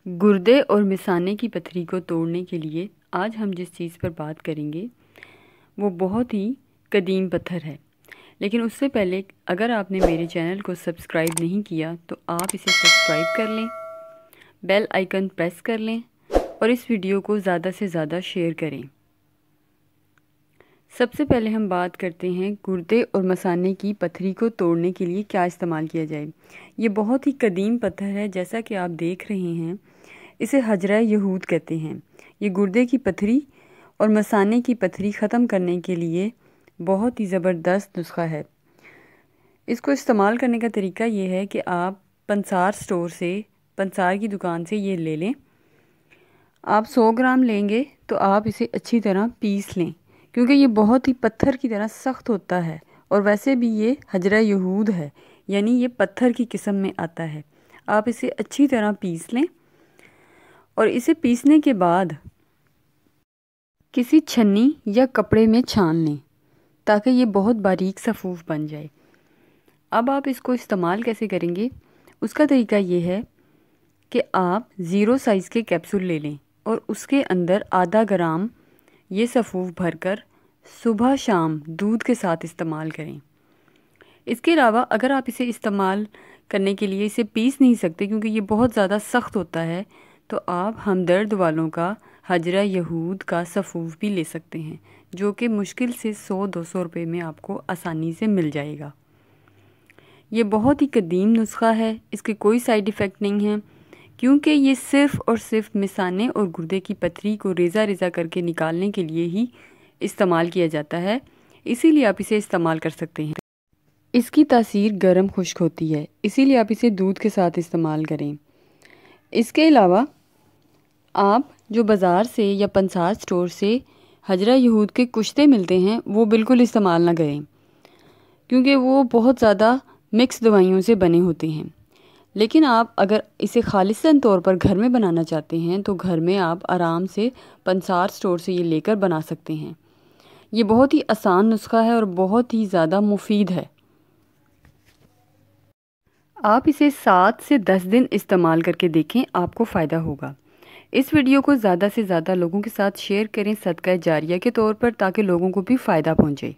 गुर्दे और मिसाने की पथरी को तोड़ने के लिए आज हम जिस चीज़ पर बात करेंगे वो बहुत ही कदीम पत्थर है। लेकिन उससे पहले अगर आपने मेरे चैनल को सब्सक्राइब नहीं किया तो आप इसे सब्सक्राइब कर लें, बेल आइकन प्रेस कर लें और इस वीडियो को ज़्यादा से ज़्यादा शेयर करें। सबसे पहले हम बात करते हैं गुर्दे और मसाने की पथरी को तोड़ने के लिए क्या इस्तेमाल किया जाए। ये बहुत ही कदीम पत्थर है, जैसा कि आप देख रहे हैं। इसे हजरा यहूद कहते हैं। ये गुर्दे की पथरी और मसाने की पथरी ख़त्म करने के लिए बहुत ही ज़बरदस्त नुस्खा है। इसको इस्तेमाल करने का तरीका ये है कि आप पंसार स्टोर से, पंसार की दुकान से ये ले लें। आप 100 ग्राम लेंगे तो आप इसे अच्छी तरह पीस लें, क्योंकि ये बहुत ही पत्थर की तरह सख्त होता है और वैसे भी ये हजरा यहूद है, यानी ये पत्थर की किस्म में आता है। आप इसे अच्छी तरह पीस लें और इसे पीसने के बाद किसी छन्नी या कपड़े में छान लें ताकि ये बहुत बारीक सफ़ूफ बन जाए। अब आप इसको इस्तेमाल कैसे करेंगे, उसका तरीका ये है कि आप 0 साइज़ के कैप्सूल ले लें और उसके अंदर आधा ग्राम ये सफ़ूफ भरकर सुबह शाम दूध के साथ इस्तेमाल करें। इसके अलावा अगर आप इसे इस्तेमाल करने के लिए इसे पीस नहीं सकते क्योंकि ये बहुत ज़्यादा सख्त होता है, तो आप हमदर्द वालों का हजरा यहूद का सफ़ूफ भी ले सकते हैं, जो कि मुश्किल से 100-200 रुपये में आपको आसानी से मिल जाएगा। ये बहुत ही कदीम नुस्खा है, इसके कोई साइड इफ़ेक्ट नहीं है, क्योंकि ये सिर्फ़ और सिर्फ मिसाने और गुर्दे की पथरी को रेज़ा रेज़ा करके निकालने के लिए ही इस्तेमाल किया जाता है, इसीलिए आप इसे इस्तेमाल कर सकते हैं। इसकी तासीर गर्म खुश्क होती है, इसीलिए आप इसे दूध के साथ इस्तेमाल करें। इसके अलावा आप जो बाज़ार से या पंसार स्टोर से हजरा यहूद के कुश्ते मिलते हैं वो बिल्कुल इस्तेमाल ना करें, क्योंकि वो बहुत ज़्यादा मिक्स दवाइयों से बने होते हैं। लेकिन आप अगर इसे खालिसन तौर पर घर में बनाना चाहते हैं तो घर में आप आराम से पंसार स्टोर से ये लेकर बना सकते हैं। ये बहुत ही आसान नुस्खा है और बहुत ही ज़्यादा मुफीद है। आप इसे 7 से 10 दिन इस्तेमाल करके देखें, आपको फ़ायदा होगा। इस वीडियो को ज़्यादा से ज़्यादा लोगों के साथ शेयर करें सदका जारिया के तौर पर, ताकि लोगों को भी फ़ायदा पहुँचे।